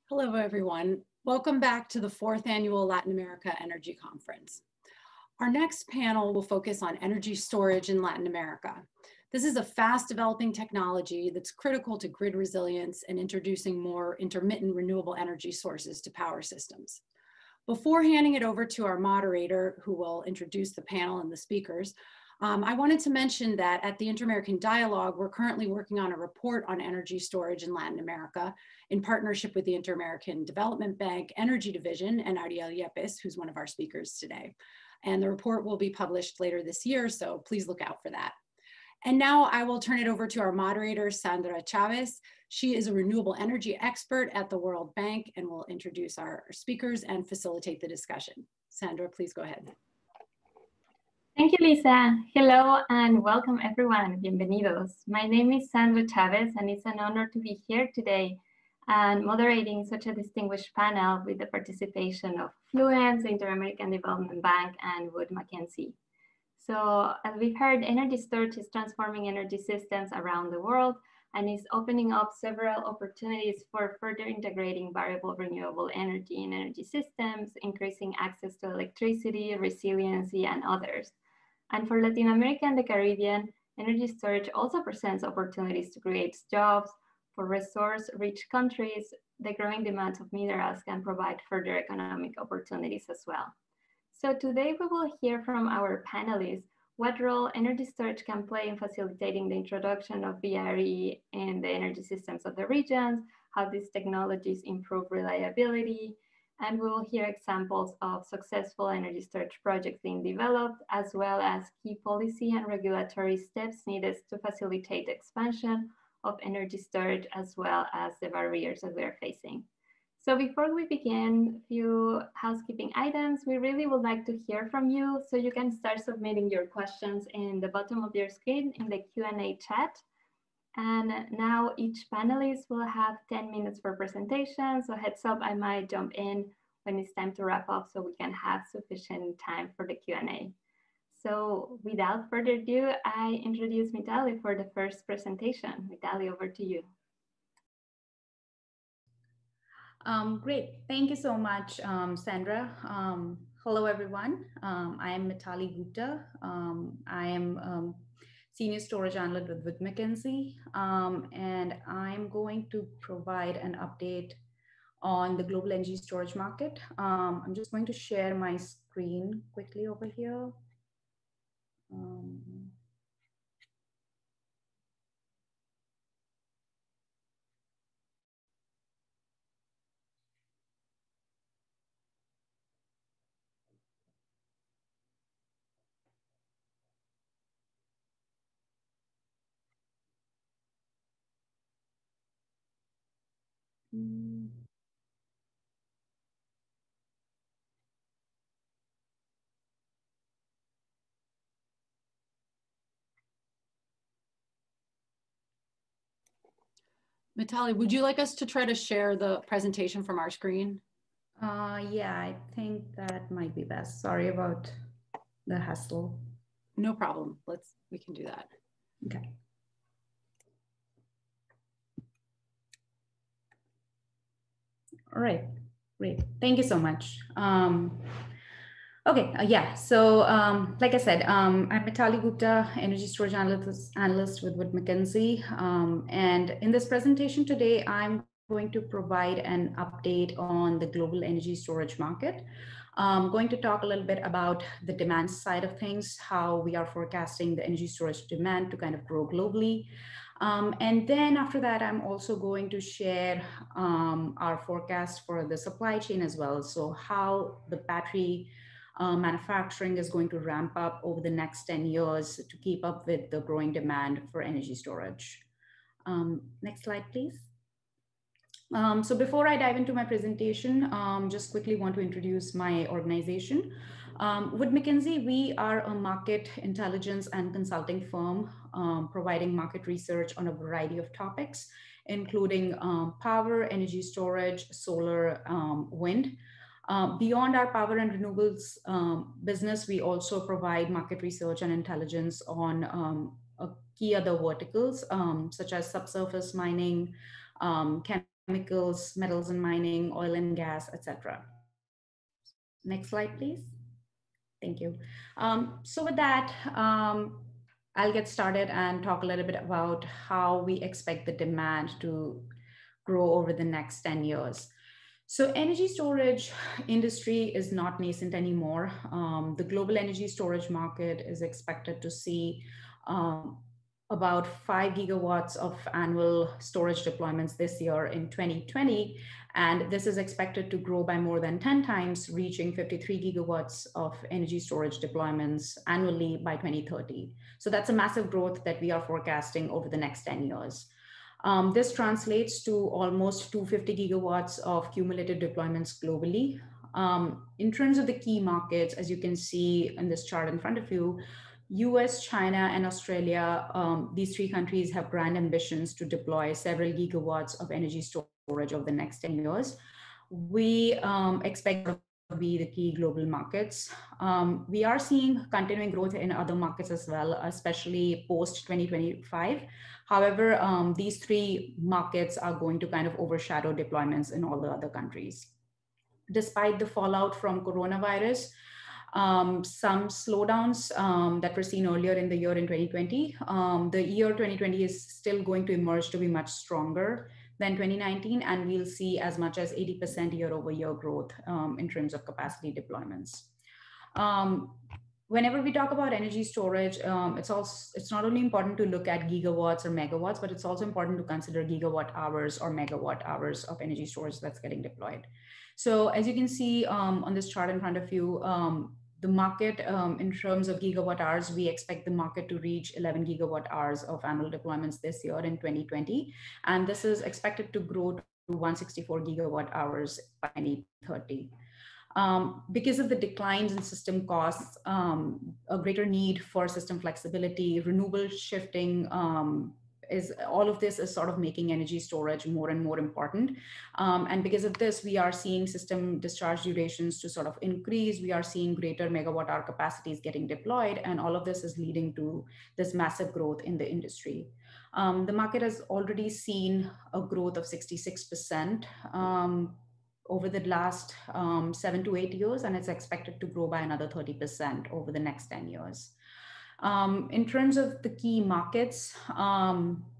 Hello, everyone. Welcome back to the 4th Annual Latin America Energy Conference. Our next panel will focus on energy storage in Latin America. This is a fast developing technology that's critical to grid resilience and introducing more intermittent renewable energy sources to power systems. Before handing it over to our moderator, who will introduce the panel and the speakers, I wanted to mention that at the Inter-American Dialogue, we're currently working on a report on energy storage in Latin America in partnership with the Inter-American Development Bank Energy Division and Ariel Yépez, who's one of our speakers today. And the report will be published later this year, so please look out for that. And now I will turn it over to our moderator, Sandra Chávez. She is a renewable energy expert at the World Bank and will introduce our speakers and facilitate the discussion. Sandra, please go ahead. Thank you, Lisa. Hello and welcome everyone. Bienvenidos. My name is Sandra Chávez and it's an honor to be here today and moderating such a distinguished panel with the participation of Fluence, the Inter-American Development Bank, and Wood Mackenzie. So as we've heard, energy storage is transforming energy systems around the world and is opening up several opportunities for further integrating variable renewable energy in energy systems, increasing access to electricity, resiliency, and others. And for Latin America and the Caribbean, energy storage also presents opportunities to create jobs. For resource-rich countries, the growing demand of minerals can provide further economic opportunities as well. So today we will hear from our panelists what role energy storage can play in facilitating the introduction of PxHere in the energy systems of the regions, how these technologies improve reliability, and we will hear examples of successful energy storage projects being developed, as well as key policy and regulatory steps needed to facilitate the expansion of energy storage, as well as the barriers that we are facing. So before we begin, a few housekeeping items. We really would like to hear from you, so you can start submitting your questions in the bottom of your screen in the Q&A chat. And now each panelist will have 10 minutes for presentation. So heads up, I might jump in when it's time to wrap up so we can have sufficient time for the Q&A. So without further ado, I introduce Mitalee for the first presentation. Mitalee, over to you. Great. Thank you so much, Sandra. Hello, everyone. I am Mitalee Gupta. I am Senior Storage Analyst with Mackenzie, and I'm going to provide an update on the global energy storage market. I'm just going to share my screen quickly over here. Mitalee, would you like us to try to share the presentation from our screen? Yeah, I think that might be best. Sorry about the hassle. No problem. We can do that. Okay. All right, great. Thank you so much. Okay, yeah, so like I said, I'm Mitalee Gupta, Energy Storage Analyst with Mackenzie. And in this presentation today, I'm going to provide an update on the global energy storage market. I'm going to talk a little bit about the demand side of things, how we are forecasting the energy storage demand to kind of grow globally. And then after that, I'm also going to share our forecast for the supply chain as well. So how the battery manufacturing is going to ramp up over the next 10 years to keep up with the growing demand for energy storage. Next slide, please. So before I dive into my presentation, just quickly want to introduce my organization. With Mackenzie, we are a market intelligence and consulting firm providing market research on a variety of topics, including power, energy storage, solar, wind. Beyond our power and renewables business, we also provide market research and intelligence on key other verticals, such as subsurface mining, chemical chemicals, metals and mining, oil and gas, etc. Next slide, please. Thank you. So with that, I'll get started and talk a little bit about how we expect the demand to grow over the next 10 years. So energy storage industry is not nascent anymore. The global energy storage market is expected to see about 5 gigawatts of annual storage deployments this year in 2020. And this is expected to grow by more than 10 times, reaching 53 gigawatts of energy storage deployments annually by 2030. So that's a massive growth that we are forecasting over the next 10 years. This translates to almost 250 gigawatts of cumulative deployments globally. In terms of the key markets, as you can see in this chart in front of you, US, China, and Australia, these three countries have grand ambitions to deploy several gigawatts of energy storage over the next 10 years. We expect to be the key global markets. We are seeing continuing growth in other markets as well, especially post 2025. However, these three markets are going to kind of overshadow deployments in all the other countries. Despite the fallout from coronavirus, some slowdowns that were seen earlier in the year in 2020, the year 2020 is still going to emerge to be much stronger than 2019, and we'll see as much as 80% year-over-year growth in terms of capacity deployments. Whenever we talk about energy storage, it's not only important to look at gigawatts or megawatts, but it's also important to consider gigawatt hours or megawatt hours of energy storage that's getting deployed. So as you can see on this chart in front of you, the market in terms of gigawatt hours, we expect the market to reach 11 gigawatt hours of annual deployments this year in 2020. And this is expected to grow to 164 gigawatt hours by 2030. Because of the declines in system costs, a greater need for system flexibility, renewable shifting, all of this is sort of making energy storage more and more important. And because of this, we are seeing system discharge durations to sort of increase. We are seeing greater megawatt hour capacities getting deployed. And all of this is leading to this massive growth in the industry. The market has already seen a growth of 66% over the last 7 to 8 years, and it's expected to grow by another 30% over the next 10 years. In terms of the key markets,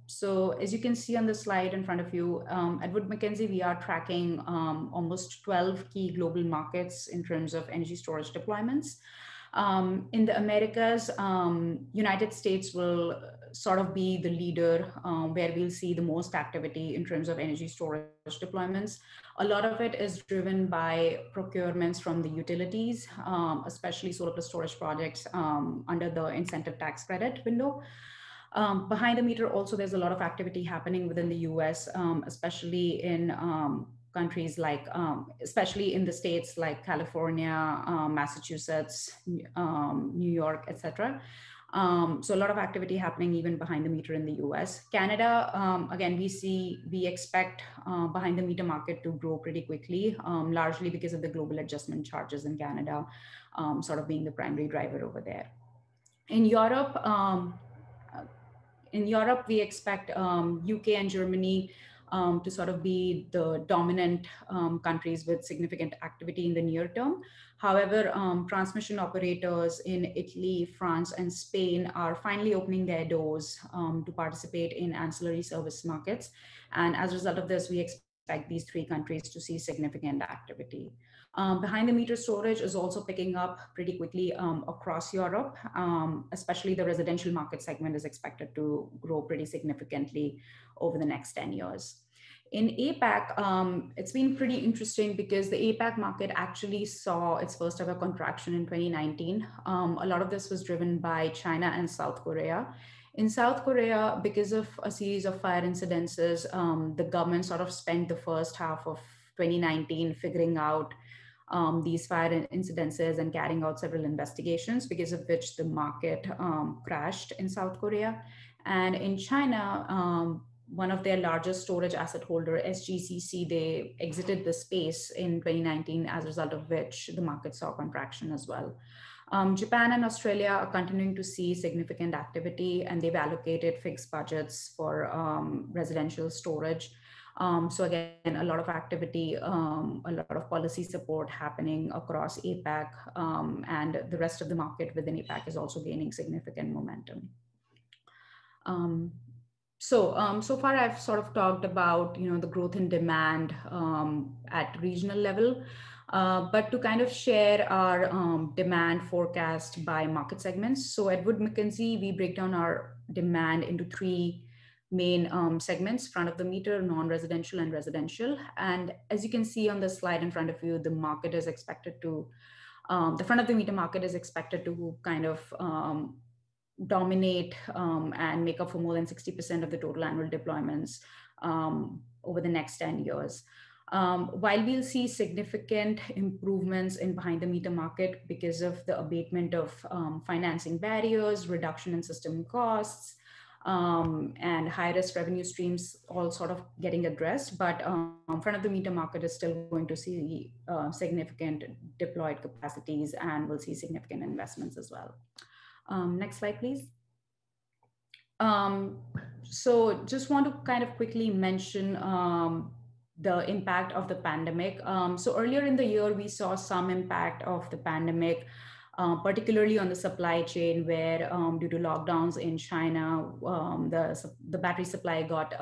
so as you can see on the slide in front of you, at Wood Mackenzie, we are tracking almost 12 key global markets in terms of energy storage deployments. In the Americas, United States will sort of be the leader where we'll see the most activity in terms of energy storage deployments. A lot of it is driven by procurements from the utilities, especially solar plus storage projects under the incentive tax credit window. Behind the meter also, there's a lot of activity happening within the US, especially in countries like, especially in the states like California, Massachusetts, New York, etc. So a lot of activity happening even behind the meter in the US. Canada, again, we expect behind the meter market to grow pretty quickly, largely because of the global adjustment charges in Canada, sort of being the primary driver over there. In Europe, we expect UK and Germany to sort of be the dominant countries with significant activity in the near term. However, transmission operators in Italy, France, and Spain are finally opening their doors to participate in ancillary service markets. And as a result of this, we expect these three countries to see significant activity. Behind the meter storage is also picking up pretty quickly across Europe, especially the residential market segment is expected to grow pretty significantly over the next 10 years. In APAC, it's been pretty interesting because the APAC market actually saw its first ever contraction in 2019. A lot of this was driven by China and South Korea. In South Korea, because of a series of fire incidences, the government sort of spent the first half of 2019 figuring out these fire incidences and carrying out several investigations, because of which the market crashed in South Korea. And in China, one of their largest storage asset holder, SGCC, they exited the space in 2019, as a result of which the market saw contraction as well. Japan and Australia are continuing to see significant activity, and they've allocated fixed budgets for residential storage. So again, a lot of activity, a lot of policy support happening across APAC, and the rest of the market within APAC is also gaining significant momentum. So far I've sort of talked about, the growth in demand at regional level, but to kind of share our demand forecast by market segments. So at Wood Mackenzie, we break down our demand into three main segments: front of the meter, non-residential, and residential. And as you can see on the slide in front of you, the market is expected to, the front of the meter market is expected to kind of dominate and make up for more than 60% of the total annual deployments over the next 10 years. While we'll see significant improvements in behind the meter market because of the abatement of financing barriers, reduction in system costs, and high risk revenue streams all sort of getting addressed, but front of the meter market is still going to see significant deployed capacities, and we'll see significant investments as well. Next slide, please. So just want to kind of quickly mention the impact of the pandemic. So earlier in the year, we saw some impact of the pandemic, particularly on the supply chain, where due to lockdowns in China, the battery supply got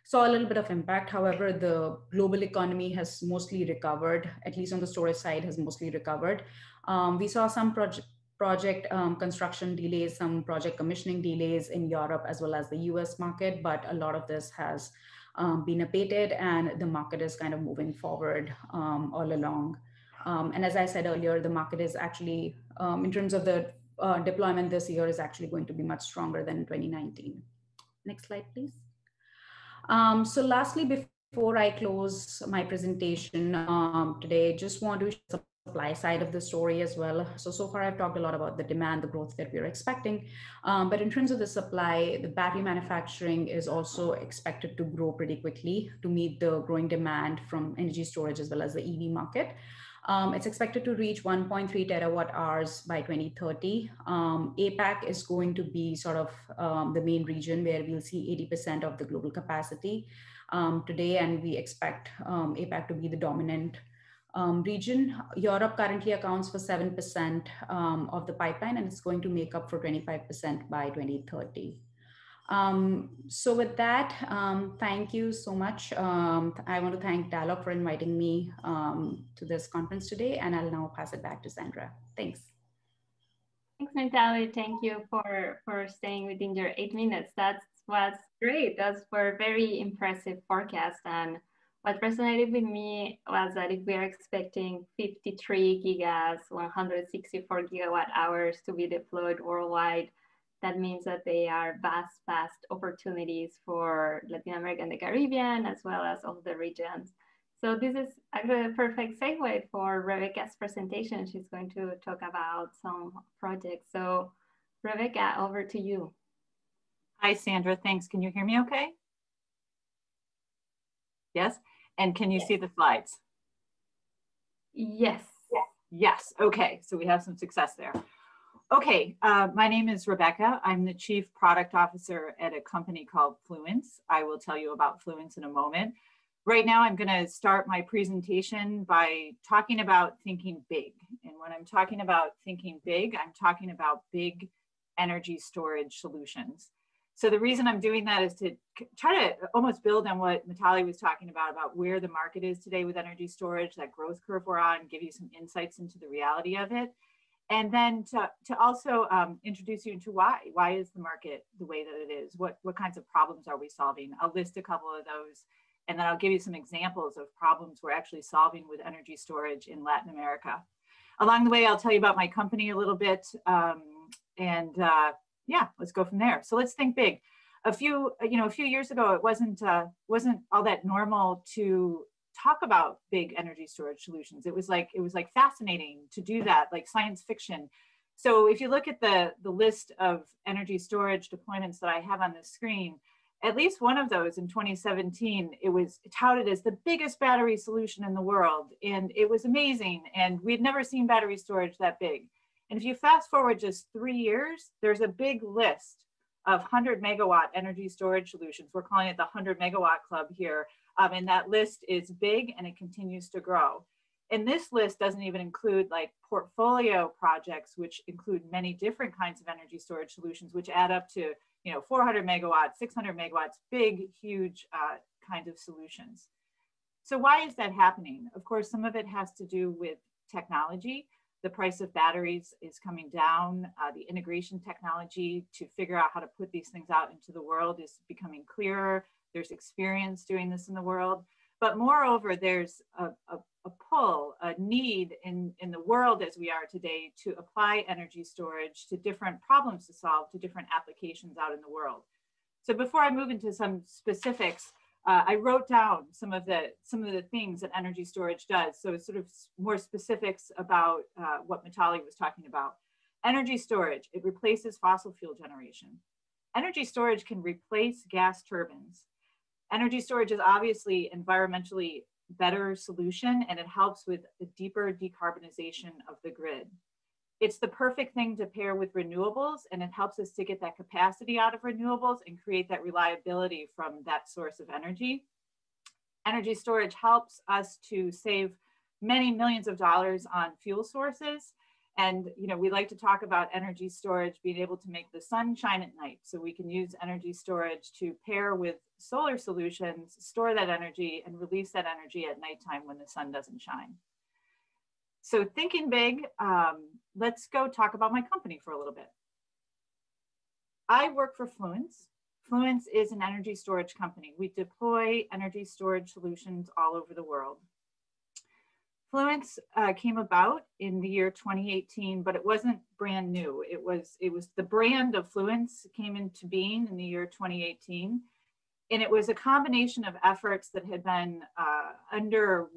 saw a little bit of impact. However, the global economy has mostly recovered, at least on the storage side, has mostly recovered. We saw some project construction delays, some project commissioning delays in Europe as well as the US market, but a lot of this has been abated and the market is kind of moving forward all along. And as I said earlier, the market is actually, in terms of the deployment this year, is actually going to be much stronger than in 2019. Next slide, please. So lastly, before I close my presentation today, just want to show the supply side of the story as well. So far I've talked a lot about the demand, the growth that we're expecting, but in terms of the supply, the battery manufacturing is also expected to grow pretty quickly to meet the growing demand from energy storage as well as the EV market. It's expected to reach 1.3 terawatt hours by 2030. APAC is going to be sort of the main region where we'll see 80% of the global capacity today, and we expect APAC to be the dominant region. Europe currently accounts for 7% of the pipeline, and it's going to make up for 25% by 2030. So with that, thank you so much. I want to thank Dialog for inviting me to this conference today, and I'll now pass it back to Sandra. Thanks. Thanks, Mitalee. Thank you for staying within your 8 minutes. That was great. Those were very impressive forecasts. And what resonated with me was that if we are expecting 53 gigas, 164 gigawatt hours to be deployed worldwide, that means that they are vast opportunities for Latin America and the Caribbean, as well as all the regions. So this is actually a perfect segue for Rebecca's presentation. She's going to talk about some projects. So Rebecca, over to you. Hi, Sandra, thanks. Can you hear me okay? Yes? And can you see the slides? Yes. Yes, okay, so we have some success there. Okay, my name is Rebecca. I'm the Chief Product Officer at a company called Fluence. I will tell you about Fluence in a moment. Right now, I'm gonna start my presentation by talking about thinking big. And when I'm talking about thinking big, I'm talking about big energy storage solutions. So the reason I'm doing that is to try to almost build on what Mitalee was talking about where the market is today with energy storage, that growth curve we're on, give you some insights into the reality of it. And then to also introduce you into why is the market the way that it is? What kinds of problems are we solving? I'll list a couple of those, and then I'll give you some examples of problems we're actually solving with energy storage in Latin America. Along the way, I'll tell you about my company a little bit, yeah, let's go from there. So let's think big. A few years ago, it wasn't all that normal to talk about big energy storage solutions. It was like fascinating to do that, like science fiction. So if you look at the list of energy storage deployments that I have on the screen, at least one of those in 2017, it was touted as the biggest battery solution in the world. And it was amazing. And we'd never seen battery storage that big. And if you fast forward just 3 years, there's a big list of 100 megawatt energy storage solutions. We're calling it the 100 megawatt club here. And that list is big and it continues to grow. And this list doesn't even include like portfolio projects, which include many different kinds of energy storage solutions, which add up to 400 megawatts, 600 megawatts, big, huge kind of solutions. So why is that happening? Of course, some of it has to do with technology. The price of batteries is coming down. The integration technology to figure out how to put these things out into the world is becoming clearer. There's experience doing this in the world. But moreover, there's a pull, a need in the world as we are today to apply energy storage to different problems to solve, to different applications out in the world. So before I move into some specifics, I wrote down some of the things that energy storage does. So it's sort of more specifics about what Mitalee was talking about. Energy storage, it replaces fossil fuel generation. Energy storage can replace gas turbines. Energy storage is obviously environmentally better solution, and it helps with a deeper decarbonization of the grid. It's the perfect thing to pair with renewables, and it helps us to get that capacity out of renewables and create that reliability from that source of energy. Energy storage helps us to save many millions of dollars on fuel sources. And we like to talk about energy storage being able to make the sun shine at night. So we can use energy storage to pair with solar solutions, store that energy, and release that energy at nighttime when the sun doesn't shine. So thinking big, let's go talk about my company for a little bit. I work for Fluence. Fluence is an energy storage company. We deploy energy storage solutions all over the world. Fluence came about in the year 2018, but it wasn't brand new. It was the brand of Fluence came into being in the year 2018. And it was a combination of efforts that had been under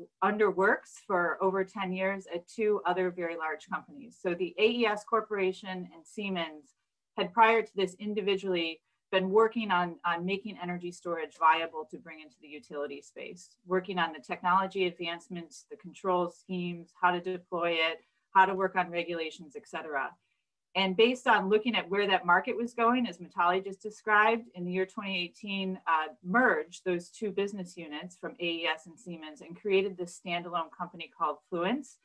works for over 10 years at two other very large companies. So the AES Corporation and Siemens had prior to this individually been working on making energy storage viable to bring into the utility space, working on the technology advancements, the control schemes, how to deploy it, how to work on regulations, et cetera. And based on looking at where that market was going, as Mitalee just described, in the year 2018, merged those two business units from AES and Siemens and created this standalone company called Fluence,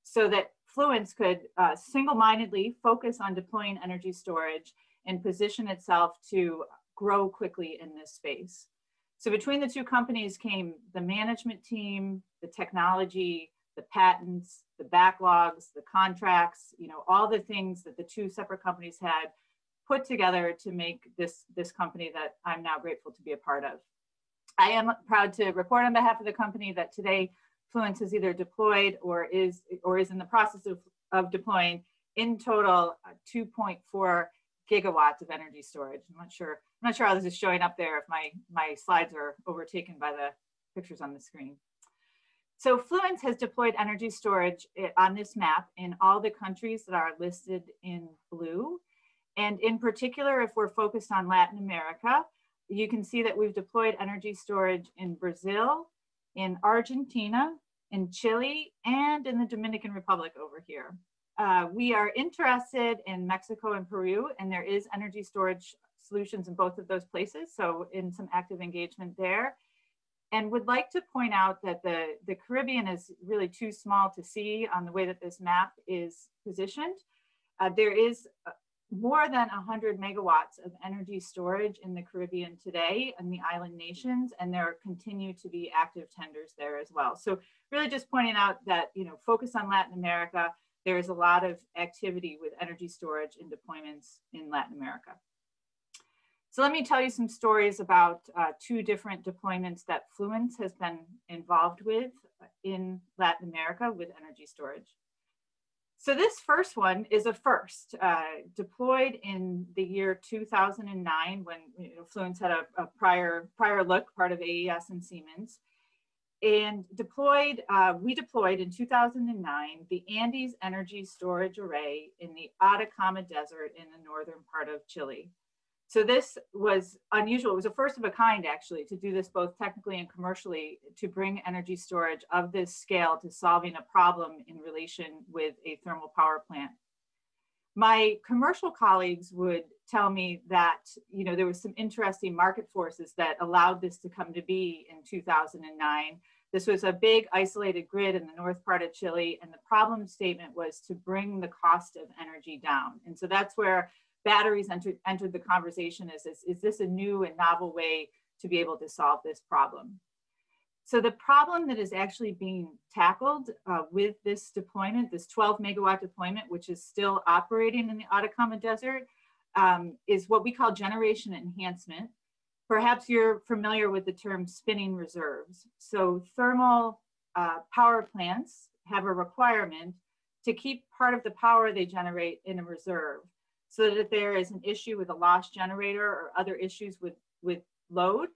so that Fluence could single-mindedly focus on deploying energy storage and position itself to grow quickly in this space. So between the two companies came the management team, the technology, the patents, the backlogs, the contracts, all the things that the two separate companies had put together to make this company that I'm now grateful to be a part of. I am proud to report on behalf of the company that today Fluence has either deployed or is in the process of deploying in total 2.4 gigawatts of energy storage. I'm not sure how this is showing up there if my slides are overtaken by the pictures on the screen. So Fluence has deployed energy storage on this map in all the countries that are listed in blue. And in particular, if we're focused on Latin America, you can see that we've deployed energy storage in Brazil, in Argentina, in Chile, and in the Dominican Republic over here. We are interested in Mexico and Peru, and there is energy storage solutions in both of those places, so in some active engagement there. And would like to point out that the Caribbean is really too small to see on the way that this map is positioned. There is more than 100 megawatts of energy storage in the Caribbean today in the island nations, and there continue to be active tenders there as well. So really just pointing out that, focus on Latin America, there is a lot of activity with energy storage and deployments in Latin America. So let me tell you some stories about two different deployments that Fluence has been involved with in Latin America with energy storage. So this first one is a first, deployed in the year 2009 when Fluence had a prior look, part of AES and Siemens. And we deployed in 2009 the Andes Energy Storage Array in the Atacama Desert in the northern part of Chile. So this was unusual. It was a first of a kind, actually, to do this both technically and commercially, to bring energy storage of this scale to solving a problem in relation with a thermal power plant. My commercial colleagues would tell me that, you know, there was some interesting market forces that allowed this to come to be in 2009. This was a big isolated grid in the north part of Chile, and the problem statement was to bring the cost of energy down. And so that's where batteries entered the conversation. Is this a new and novel way to be able to solve this problem? So the problem that is actually being tackled with this deployment, this 12 megawatt deployment, which is still operating in the Atacama Desert, is what we call generation enhancement. Perhaps you're familiar with the term spinning reserves. So thermal power plants have a requirement to keep part of the power they generate in a reserve, so that if there is an issue with a lost generator or other issues with load,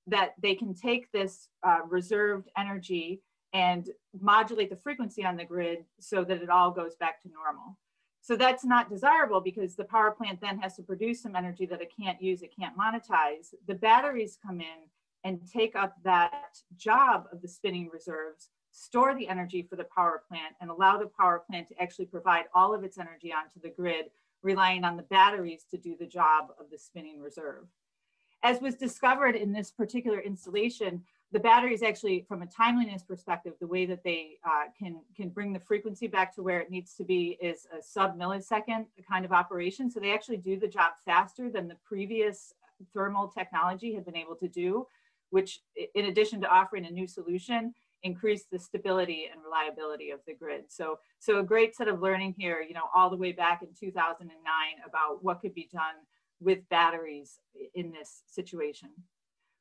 that they can take this reserved energy and modulate the frequency on the grid so that it all goes back to normal. So that's not desirable because the power plant then has to produce some energy that it can't use, it can't monetize. The batteries come in and take up that job of the spinning reserves, store the energy for the power plant, and allow the power plant to actually provide all of its energy onto the grid, relying on the batteries to do the job of the spinning reserve. As was discovered in this particular installation, the batteries actually, from a timeliness perspective, the way that they can bring the frequency back to where it needs to be is a sub-millisecond kind of operation. So they actually do the job faster than the previous thermal technology had been able to do, which, in addition to offering a new solution, increased the stability and reliability of the grid. So a great set of learning here, you know, all the way back in 2009 about what could be done with batteries in this situation.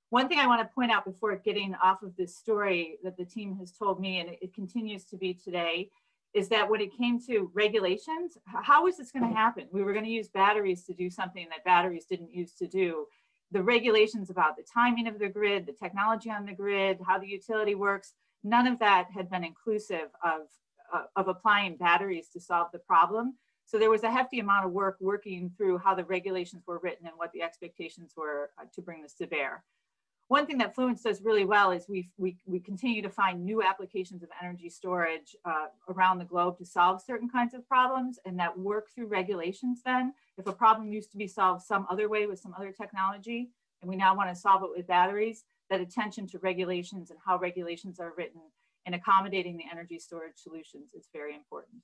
One thing I want to point out before getting off of this story that the team has told me, and it continues to be today, is that when it came to regulations, how is this going to happen? We were going to use batteries to do something that batteries didn't used to do. The regulations about the timing of the grid, the technology on the grid, how the utility works, none of that had been inclusive of applying batteries to solve the problem. So there was a hefty amount of work working through how the regulations were written and what the expectations were to bring this to bear. One thing that Fluence does really well is we continue to find new applications of energy storage around the globe to solve certain kinds of problems, and that work through regulations then. If a problem used to be solved some other way with some other technology, and we now want to solve it with batteries, that attention to regulations and how regulations are written and accommodating the energy storage solutions is very important.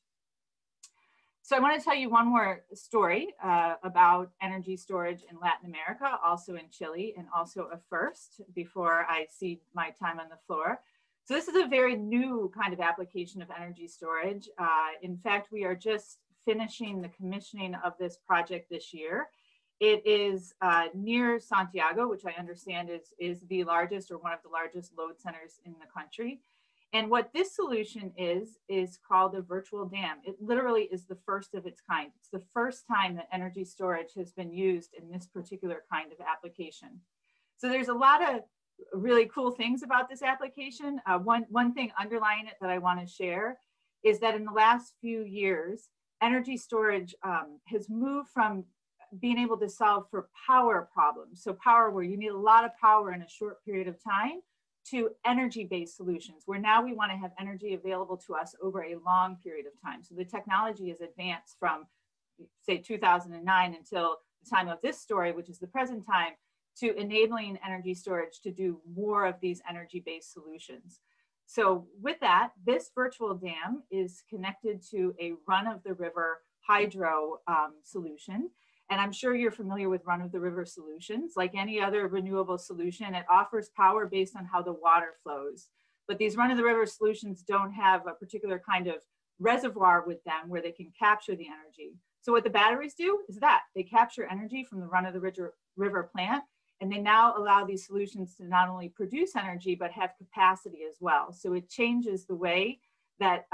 So I want to tell you one more story about energy storage in Latin America, also in Chile, and also a first before I cede my time on the floor. So this is a very new kind of application of energy storage. In fact, we are just finishing the commissioning of this project this year. It is near Santiago, which I understand is the largest or one of the largest load centers in the country. And what this solution is called a virtual dam. It literally is the first of its kind. It's the first time that energy storage has been used in this particular kind of application. So there's a lot of really cool things about this application. One thing underlying it that I want to share is that in the last few years, energy storage has moved from being able to solve for power problems, so power where you need a lot of power in a short period of time, to energy-based solutions, where now we want to have energy available to us over a long period of time. So the technology has advanced from, say, 2009 until the time of this story, which is the present time, to enabling energy storage to do more of these energy-based solutions. So with that, this virtual dam is connected to a run-of-the-river hydro solution. And I'm sure you're familiar with run-of-the-river solutions. Like any other renewable solution, it offers power based on how the water flows. But these run-of-the-river solutions don't have a particular kind of reservoir with them where they can capture the energy. So what the batteries do is that they capture energy from the run-of-the-river plant, and they now allow these solutions to not only produce energy, but have capacity as well. So it changes the way that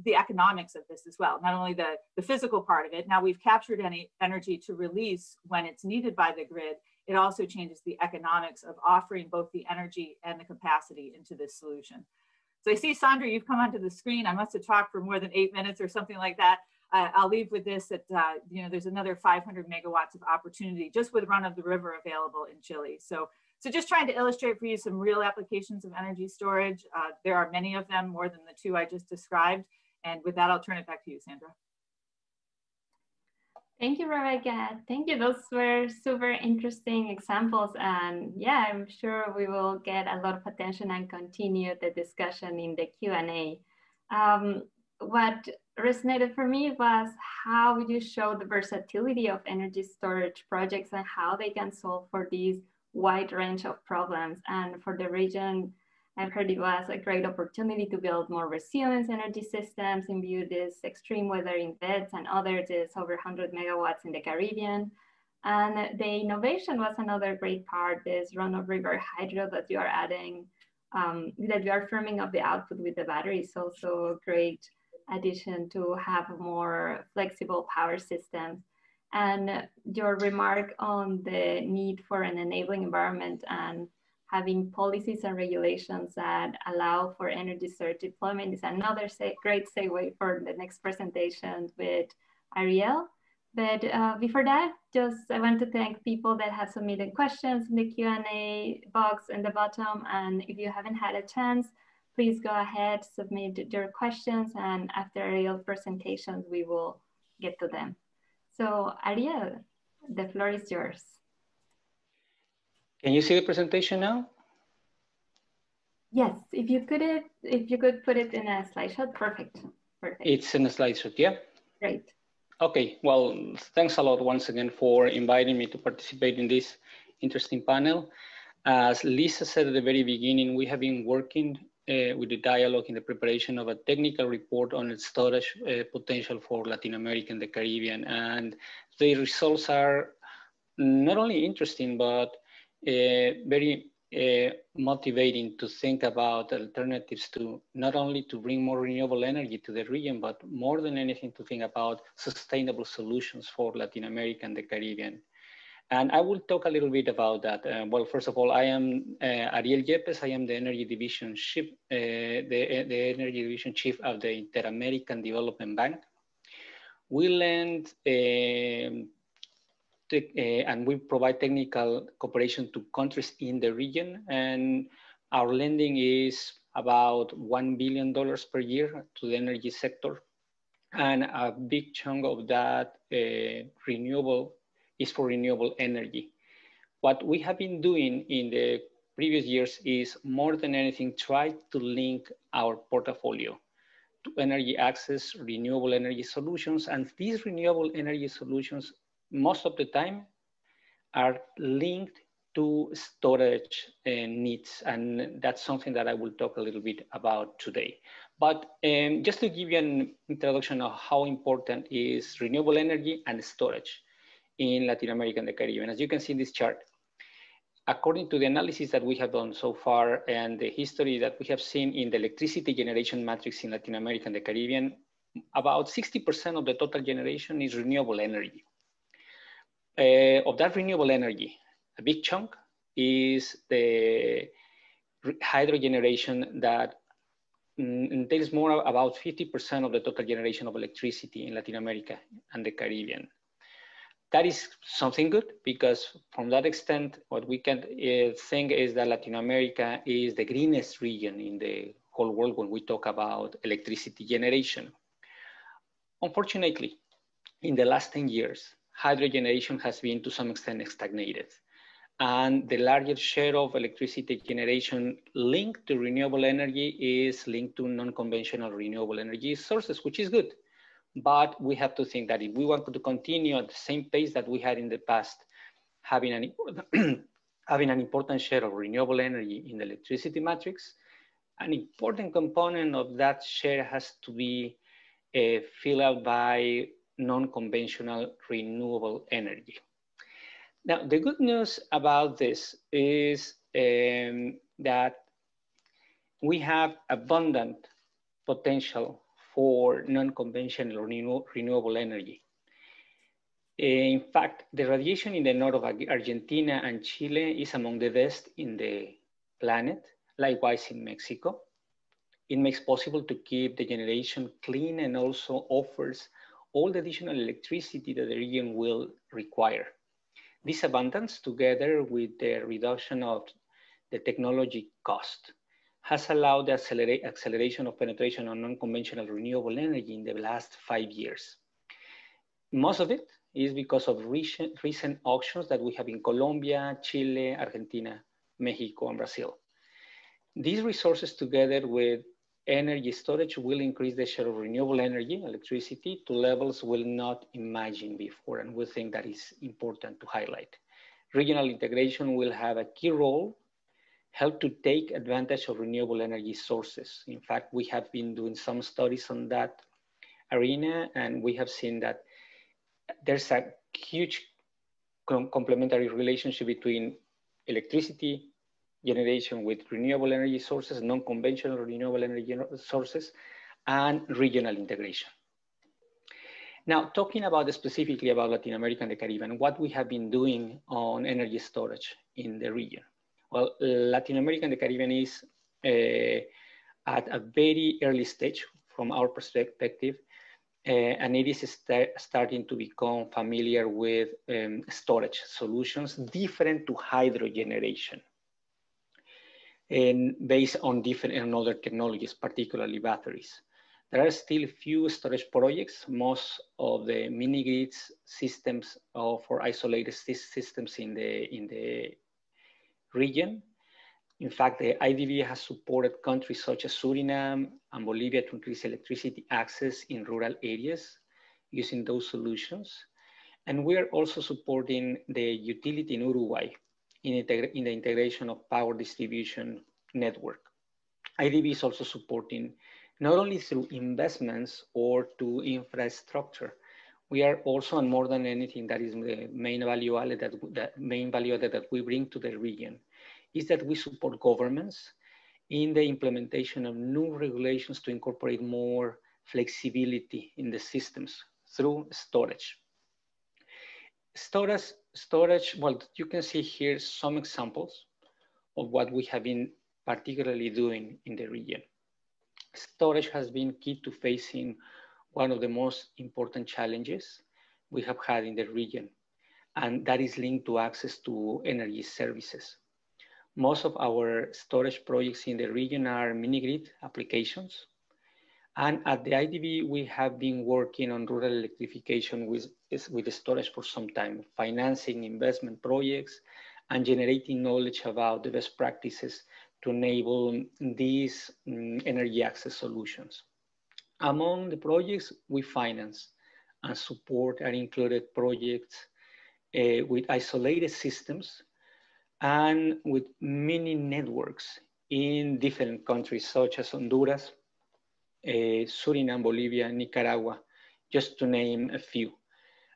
the economics of this as well, not only the physical part of it. Now we've captured any energy to release when it's needed by the grid. It also changes the economics of offering both the energy and the capacity into this solution. So I see, Sandra, you've come onto the screen. I must have talked for more than 8 minutes or something like that. I'll leave with this that, you know, there's another 500 megawatts of opportunity just with run-of-the-river available in Chile. So just trying to illustrate for you some real applications of energy storage. There are many of them, more than the two I just described. And with that, I'll turn it back to you, Sandra. Thank you, Rebecca. Thank you. Those were super interesting examples. And yeah, I'm sure we will get a lot of attention and continue the discussion in the Q&A. What resonated for me was how you show the versatility of energy storage projects and how they can solve for these wide range of problems. And for the region, I've heard it was a great opportunity to build more resilient energy systems and view this extreme weather in beds and others is over 100 megawatts in the Caribbean. And the innovation was another great part, this run-of-river hydro that you are adding, that you are firming up the output with the battery is also a great addition to have more flexible power systems. And your remark on the need for an enabling environment and having policies and regulations that allow for energy storage deployment is another great segue for the next presentation with Ariel. But before that, I want to thank people that have submitted questions in the Q&A box in the bottom. And if you haven't had a chance, please go ahead, submit your questions. And after Ariel's presentations, we will get to them. So Ariel, the floor is yours. Can you see the presentation now? Yes, if you could put it in a slideshow, perfect. It's in a slideshow, yeah? Great. Okay, well, thanks a lot once again for inviting me to participate in this interesting panel. As Lisa said at the very beginning, we have been working with the dialogue in the preparation of a technical report on its storage potential for Latin America and the Caribbean. And the results are not only interesting, but very motivating to think about alternatives to not only to bring more renewable energy to the region, but more than anything to think about sustainable solutions for Latin America and the Caribbean. And I will talk a little bit about that. Well, first of all, I am Ariel Yépez. I am the Energy Division Chief, the Energy Division Chief of the Inter-American Development Bank. We lend and we provide technical cooperation to countries in the region. And our lending is about $1 billion per year to the energy sector. And a big chunk of that renewable is for renewable energy. What we have been doing in the previous years is more than anything, try to link our portfolio to energy access, renewable energy solutions. And these renewable energy solutions most of the time are linked to storage needs. And that's something that I will talk a little bit about today. But just to give you an introduction of how important is renewable energy and storage in Latin America and the Caribbean. As you can see in this chart, according to the analysis that we have done so far and the history that we have seen in the electricity generation matrix in Latin America and the Caribbean, about 60% of the total generation is renewable energy. Of that renewable energy, a big chunk is the hydro generation that entails more about 50% of the total generation of electricity in Latin America and the Caribbean. That is something good because from that extent, what we can think is that Latin America is the greenest region in the whole world when we talk about electricity generation. Unfortunately, in the last 10 years, hydro generation has been to some extent stagnated. And the largest share of electricity generation linked to renewable energy is linked to non-conventional renewable energy sources, which is good. But we have to think that if we want to continue at the same pace that we had in the past, having an important share of renewable energy in the electricity matrix, an important component of that share has to be filled out by non-conventional renewable energy. Now, the good news about this is that we have abundant potential for non-conventional renewable energy. In fact, the radiation in the north of Argentina and Chile is among the best in the planet, likewise in Mexico. It makes possible to keep the generation clean and also offers all the additional electricity that the region will require. This abundance, together with the reduction of the technology cost, has allowed the acceleration of penetration on non-conventional renewable energy in the last 5 years. most of it is because of recent auctions that we have in Colombia, Chile, Argentina, Mexico, and Brazil. These resources, together with energy storage, will increase the share of renewable energy, electricity, to levels we'll not imagine before, and we think that is important to highlight. Regional integration will have a key role, help to take advantage of renewable energy sources. In fact, we have been doing some studies on that arena, and we have seen that there's a huge complementary relationship between electricity generation with renewable energy sources, non-conventional renewable energy sources, and regional integration. Now, talking about specifically about Latin America and the Caribbean, what we have been doing on energy storage in the region. Well, Latin America and the Caribbean is at a very early stage from our perspective, and it is starting to become familiar with storage solutions different to hydro generation, and based on different and other technologies, particularly batteries. There are still few storage projects. Most of the mini grids systems for isolated systems in the region. In fact, the IDB has supported countries such as Suriname and Bolivia to increase electricity access in rural areas using those solutions. And we are also supporting the utility in Uruguay in the integration of power distribution network. IDB is also supporting not only through investments or to infrastructure. We are also, and more than anything, that is the main value added that we bring to the region, is that we support governments in the implementation of new regulations to incorporate more flexibility in the systems through storage. Storage, well, you can see here some examples of what we have been particularly doing in the region. Storage has been key to facing one of the most important challenges we have had in the region, and that is linked to access to energy services. Most of our storage projects in the region are mini-grid applications. And at the IDB, we have been working on rural electrification with the storage for some time, financing investment projects and generating knowledge about the best practices to enable these energy access solutions. Among the projects we finance and support are included projects with isolated systems and with mini networks in different countries such as Honduras, Suriname, Bolivia, Nicaragua, just to name a few.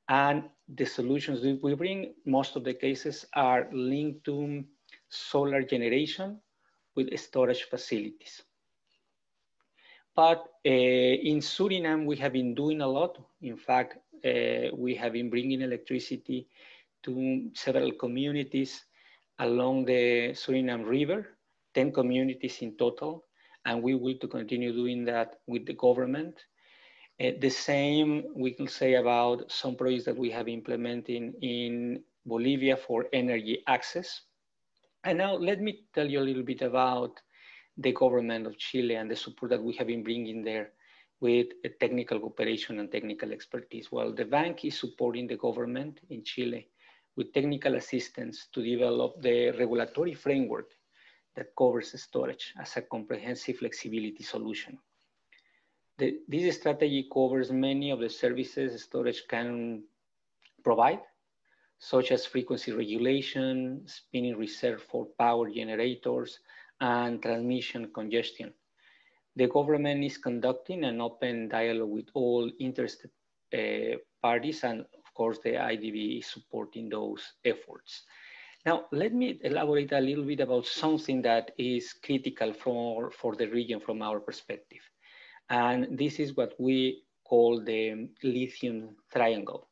And the solutions we bring, most of the cases are linked to solar generation with storage facilities. But in Suriname, we have been doing a lot. In fact, we have been bringing electricity to several communities along the Suriname River, 10 communities in total, and we will continue doing that with the government. The same we can say about some projects that we have implementing in Bolivia for energy access. And now let me tell you a little bit about the government of Chile and the support that we have been bringing there with technical cooperation and technical expertise. Well, the bank is supporting the government in Chile with technical assistance to develop the regulatory framework that covers storage as a comprehensive flexibility solution. This strategy covers many of the services storage can provide, such as frequency regulation, spinning reserve for power generators, and transmission congestion. The government is conducting an open dialogue with all interested parties, and of course the IDB is supporting those efforts. Now, let me elaborate a little bit about something that is critical for the region from our perspective. And this is what we call the Lithium Triangle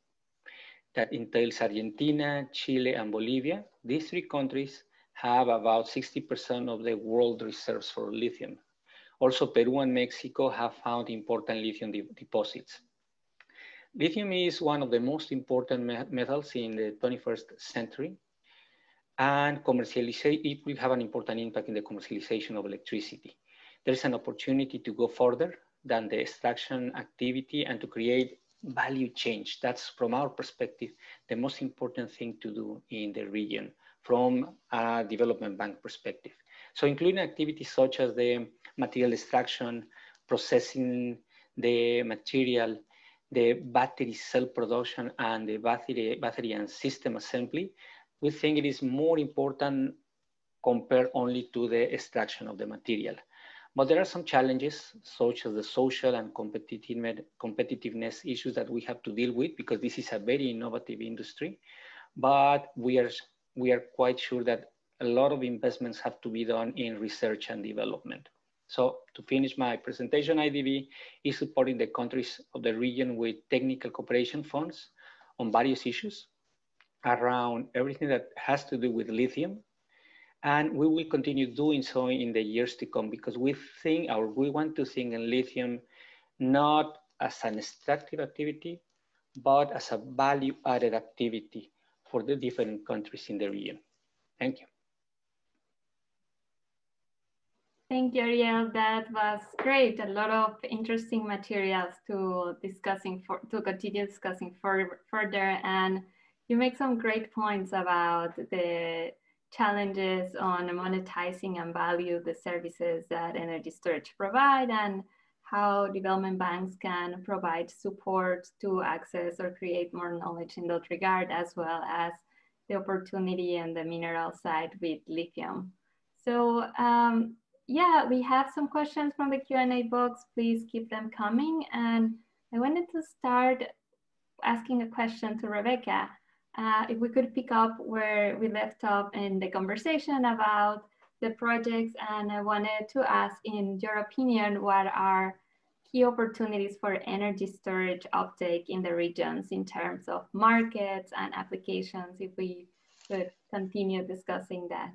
that entails Argentina, Chile, and Bolivia. These three countries have about 60% of the world reserves for lithium. Also, Peru and Mexico have found important lithium deposits. Lithium is one of the most important metals in the 21st century, and it will have an important impact in the commercialization of electricity. There's an opportunity to go further than the extraction activity and to create value change. That's, from our perspective, the most important thing to do in the region from a development bank perspective. So including activities such as the material extraction, processing the material, the battery cell production, and the battery and system assembly, we think it is more important compared only to the extraction of the material. But there are some challenges, such as the social and competitiveness issues that we have to deal with, because this is a very innovative industry. But we are quite sure that a lot of investments have to be done in research and development. So to finish my presentation, IDB is supporting the countries of the region with technical cooperation funds on various issues around everything that has to do with lithium. And we will continue doing so in the years to come, because we think, or we want to think in lithium not as an extractive activity, but as a value-added activity for the different countries in the region. Thank you. Thank you, Ariel. That was great. A lot of interesting materials to continue discussing further. And you make some great points about the challenges on monetizing and value the services that energy storage provide, and how development banks can provide support to access or create more knowledge in that regard, as well as the opportunity and the mineral side with lithium. So yeah, we have some questions from the Q&A box. Please keep them coming. And I wanted to start asking a question to Rebecca. If we could pick up where we left off in the conversation about the projects, and I wanted to ask, in your opinion, what are key opportunities for energy storage uptake in the regions in terms of markets and applications, if we could continue discussing that?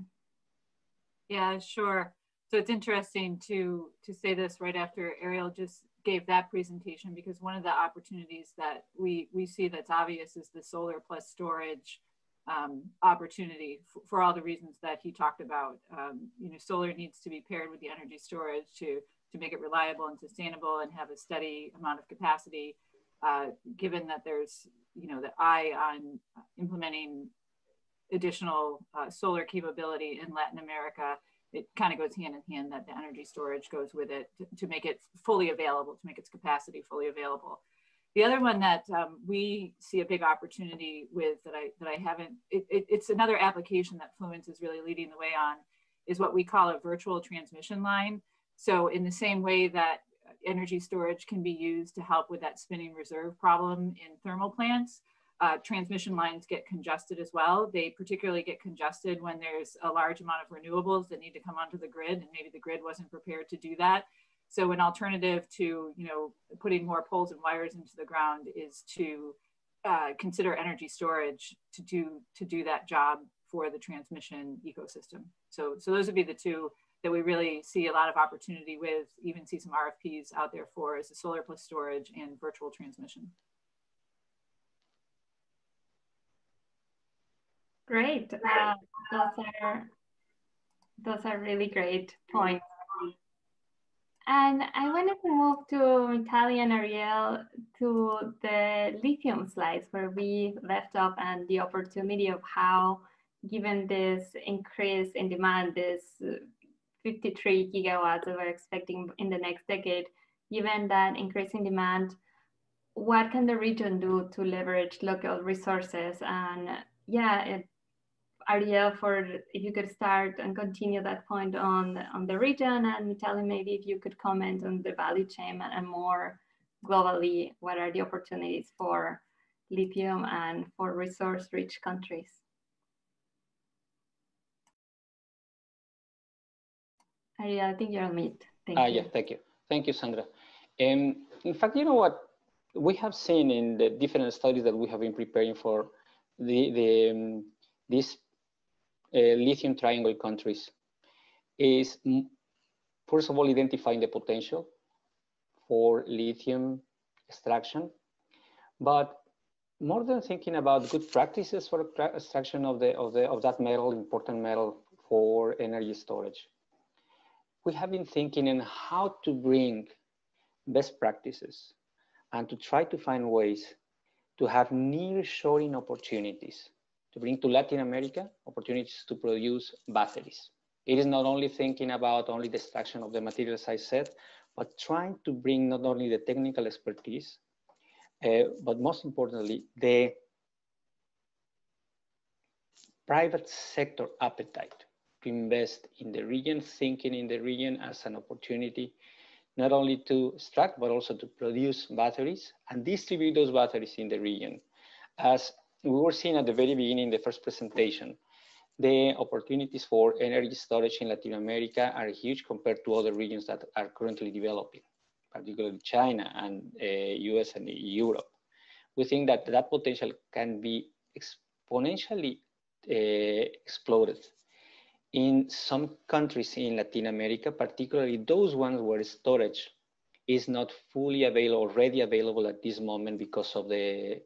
Yeah, sure. So it's interesting to say this right after Ariel just gave that presentation, because one of the opportunities that we see that's obvious is the solar plus storage opportunity for all the reasons that he talked about. You know, solar needs to be paired with the energy storage to make it reliable and sustainable and have a steady amount of capacity, given that there's, you know, the eye on implementing additional solar capability in Latin America. It kind of goes hand in hand that the energy storage goes with it to make it fully available, to make its capacity fully available. The other one that we see a big opportunity with that I haven't, it's another application that Fluence is really leading the way on, is what we call a virtual transmission line. So in the same way that energy storage can be used to help with that spinning reserve problem in thermal plants, transmission lines get congested as well. They particularly get congested when there's a large amount of renewables that need to come onto the grid, and maybe the grid wasn't prepared to do that. So an alternative to, you know, putting more poles and wires into the ground is to consider energy storage to do that job for the transmission ecosystem. So those would be the two that we really see a lot of opportunity with, even see some RFPs out there for, is the solar plus storage and virtual transmission. Great. Those are really great points. And I wanted to move to Mitalee and Ariel to the lithium slides where we left off, and the opportunity of how, given this increase in demand, this 53 gigawatts that we're expecting in the next decade, given that increasing demand, what can the region do to leverage local resources? And yeah, Ariel, if you could start and continue that point on the region, and Mitalee, maybe if you could comment on the value chain and more globally, what are the opportunities for lithium and for resource-rich countries? Ariel, I think you're on mute. Thank you. Yeah, thank you. Thank you, Sandra. In fact, you know what we have seen in the different studies that we have been preparing for these lithium triangle countries is, first of all, identifying the potential for lithium extraction, but more than thinking about good practices for extraction of that metal, important metal for energy storage, we have been thinking in how to bring best practices and to try to find ways to have near-shoring opportunities, to bring to Latin America opportunities to produce batteries. It is not only thinking about only the extraction of the materials I said, but trying to bring not only the technical expertise, but most importantly, the private sector appetite to invest in the region, thinking in the region as an opportunity, not only to extract, but also to produce batteries and distribute those batteries in the region. As we were seeing at the very beginning, the first presentation, the opportunities for energy storage in Latin America are huge compared to other regions that are currently developing, particularly China and US and Europe. We think that that potential can be exponentially exploded in some countries in Latin America, particularly those ones where storage is not fully already available at this moment because of the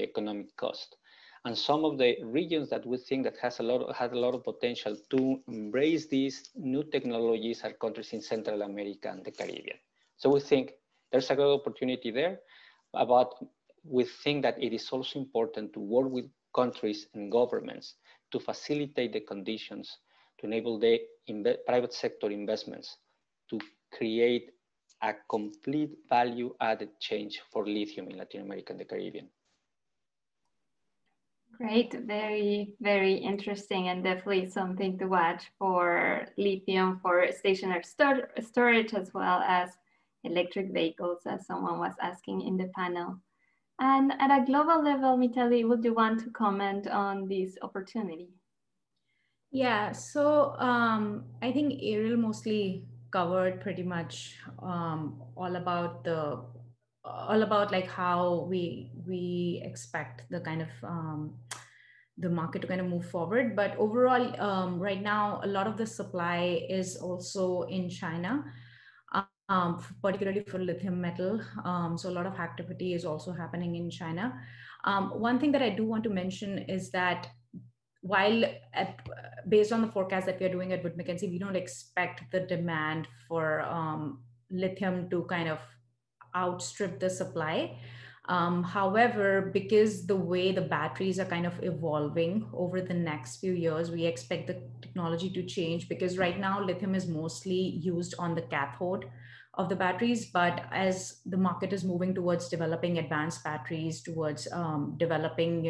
economic cost. And some of the regions that we think that had a lot of potential to embrace these new technologies are countries in Central America and the Caribbean. So we think there's a great opportunity there, but we think that it is also important to work with countries and governments to facilitate the conditions to enable the private sector investments to create a complete value added change for lithium in Latin America and the Caribbean. Great, very, very interesting, and definitely something to watch for lithium for stationary storage as well as electric vehicles, as someone was asking in the panel. And at a global level, Mitalee, would you want to comment on this opportunity? Yeah, so I think Ariel mostly covered pretty much all about like how we expect the kind of the market to kind of move forward. But overall, right now, a lot of the supply is also in China, particularly for lithium metal. So a lot of activity is also happening in China. One thing that I do want to mention is that while based on the forecast that we are doing at Wood Mackenzie, we don't expect the demand for lithium to kind of outstrip the supply. However, because the way the batteries are kind of evolving over the next few years, we expect the technology to change, because right now lithium is mostly used on the cathode of the batteries, but as the market is moving towards developing advanced batteries, towards developing,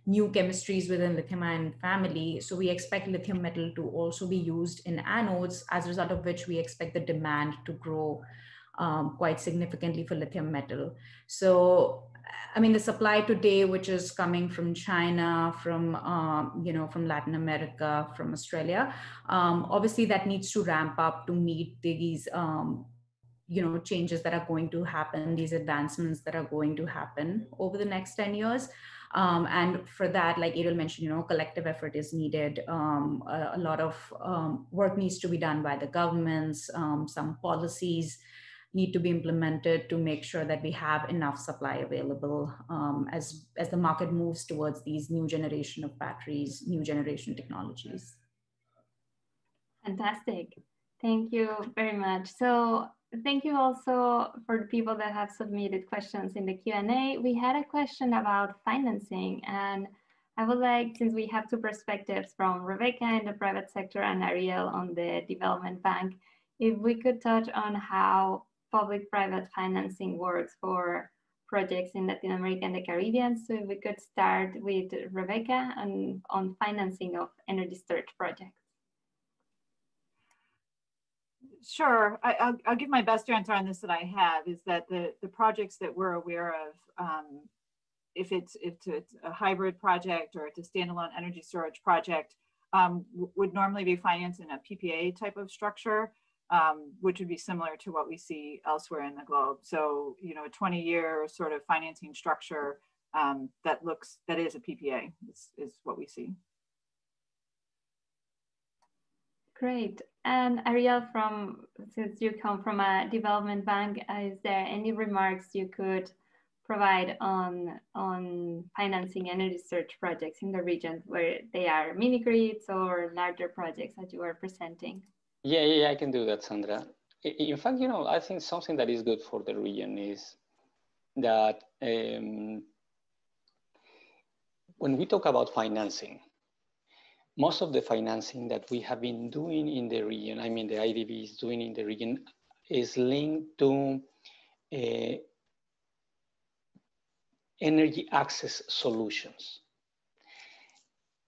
new chemistries within lithium-ion family, so we expect lithium metal to also be used in anodes, as a result of which we expect the demand to grow quite significantly for lithium metal. So, I mean, the supply today, which is coming from China, from from Latin America, from Australia, obviously that needs to ramp up to meet these changes that are going to happen, these advancements that are going to happen over the next 10 years. And for that, like Ariel mentioned, collective effort is needed. A lot of work needs to be done by the governments. Some policies need to be implemented to make sure that we have enough supply available as the market moves towards these new generation of batteries, new generation technologies. Fantastic. Thank you very much. So thank you also for the people that have submitted questions in the Q&A. We had a question about financing, and I would like, since we have two perspectives from Rebecca in the private sector and Ariel on the development bank, if we could touch on how public-private financing works for projects in Latin America and the Caribbean. So if we could start with Rebecca on financing of energy storage projects. Sure, I'll give my best answer on this that I have, is that the projects that we're aware of, if it's a hybrid project or it's a standalone energy storage project, would normally be financed in a PPA type of structure, which would be similar to what we see elsewhere in the globe. So, a 20-year sort of financing structure that is a PPA is what we see. Great. And Ariel, since you come from a development bank, is there any remarks you could provide on financing energy storage projects in the region, where they are mini grids or larger projects that you are presenting? Yeah, I can do that, Sandra. In fact, I think something that is good for the region is that when we talk about financing, most of the financing that we have been doing in the region, I mean the IDB is doing in the region, is linked to energy access solutions.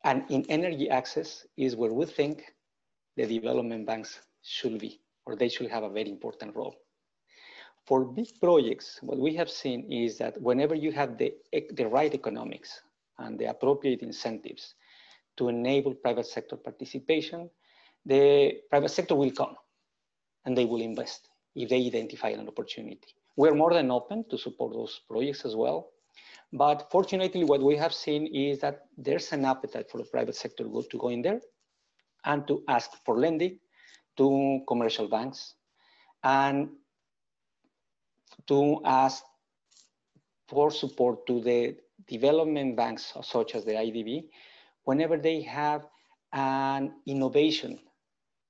And in energy access is where we think the development banks should be, or they should have a very important role. For big projects, what we have seen is that whenever you have the right economics and the appropriate incentives to enable private sector participation, the private sector will come and they will invest if they identify an opportunity. We're more than open to support those projects as well. But fortunately, what we have seen is that there's an appetite for the private sector to go in there and to ask for lending to commercial banks and to ask for support to the development banks such as the IDB whenever they have an innovation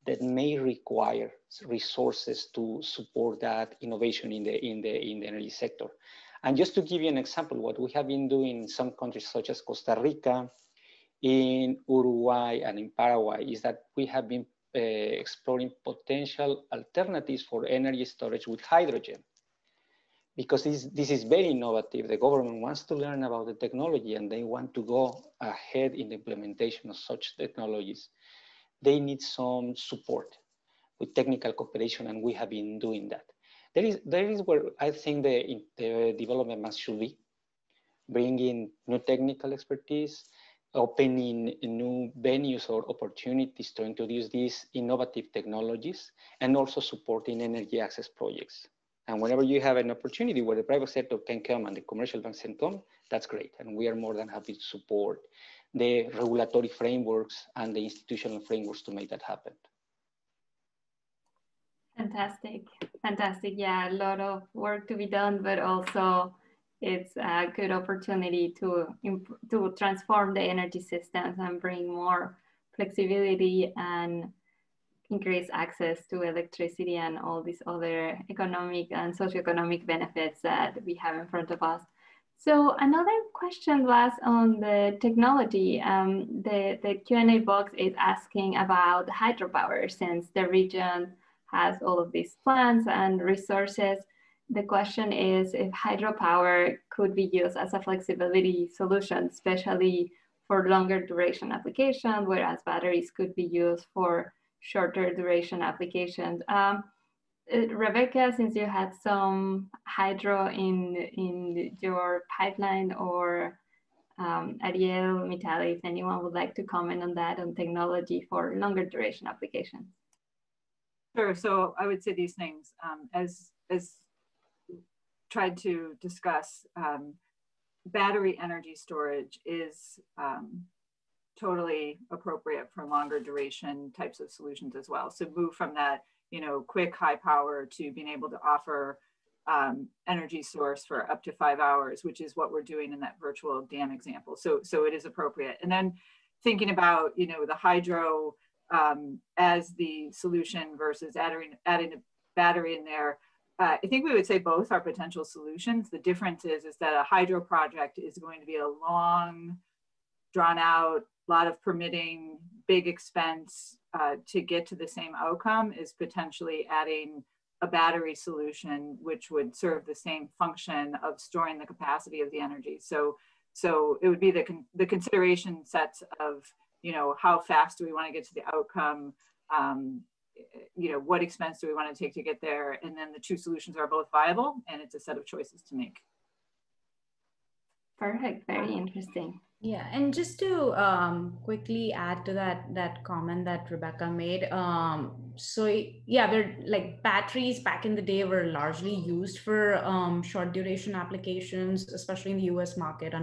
that may require resources to support that innovation in the energy sector. And just to give you an example, what we have been doing in some countries such as Costa Rica, in Uruguay and in Paraguay is that we have been exploring potential alternatives for energy storage with hydrogen. Because this is very innovative. The government wants to learn about the technology and they want to go ahead in the implementation of such technologies. They need some support with technical cooperation, and we have been doing that. There is where I think the development banks should be, bringing new technical expertise, opening new venues or opportunities to introduce these innovative technologies, and also supporting energy access projects. And whenever you have an opportunity where the private sector can come and the commercial banks can come, that's great. And we are more than happy to support the regulatory frameworks and the institutional frameworks to make that happen. Fantastic, fantastic. Yeah, a lot of work to be done, but also it's a good opportunity to transform the energy systems and bring more flexibility and increase access to electricity and all these other economic and socioeconomic benefits that we have in front of us. So another question was on the technology. The Q&A box is asking about hydropower, since the region has all of these plants and resources. The question is if hydropower could be used as a flexibility solution, especially for longer duration applications, whereas batteries could be used for shorter duration applications. Rebecca, since you had some hydro in your pipeline, or Ariel, Mitalee, if anyone would like to comment on that, on technology for longer duration applications. Sure, so I would say these things, as tried to discuss, battery energy storage is totally appropriate for longer duration types of solutions as well. So move from that, quick high power to being able to offer energy source for up to 5 hours, which is what we're doing in that virtual dam example. So it is appropriate. And then thinking about, the hydro as the solution versus adding a battery in there, I think we would say both are potential solutions. The difference is that a hydro project is going to be a long, drawn out, lot of permitting, big expense to get to the same outcome, is potentially adding a battery solution, which would serve the same function of storing the capacity of the energy. So it would be the consideration sets of, how fast do we want to get to the outcome? What expense do we want to take to get there? And then the two solutions are both viable, and it's a set of choices to make. Perfect, very interesting. Yeah, and just to quickly add to that comment that Rebecca made. So yeah, we're like batteries back in the day were largely used for short duration applications, especially in the US market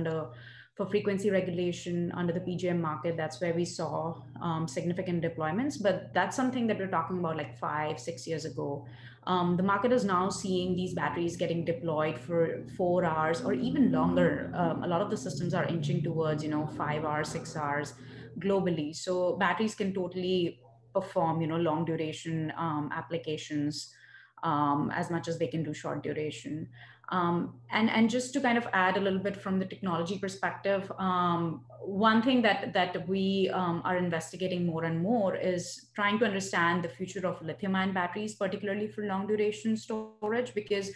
for frequency regulation under the PJM market. That's where we saw significant deployments, but that's something that we're talking about like 5-6 years ago. The market is now seeing these batteries getting deployed for 4 hours or even longer. A lot of the systems are inching towards, 5 hours, 6 hours globally. So batteries can totally perform, long duration applications. as much as they can do short duration. And just to kind of add a little bit from the technology perspective, one thing that we are investigating more and more is trying to understand the future of lithium-ion batteries, particularly for long duration storage, because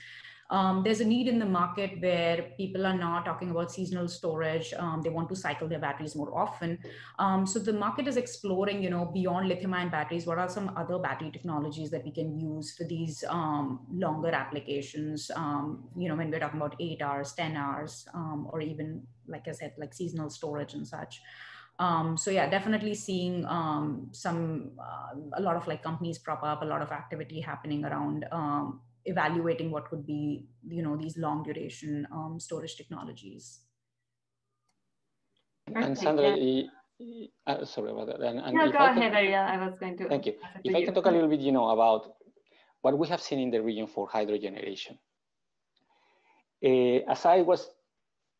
there's a need in the market where people are now talking about seasonal storage. They want to cycle their batteries more often. So the market is exploring, beyond lithium-ion batteries, what are some other battery technologies that we can use for these longer applications, when we're talking about 8 hours, 10 hours, or even, like I said, like seasonal storage and such. So yeah, definitely seeing a lot of like companies prop up, a lot of activity happening around evaluating what could be, these long duration storage technologies. And Sandra, sorry about that. And no, go ahead, Ariel. I was going to. Thank you. If I can talk a little bit, about what we have seen in the region for hydro generation. As I was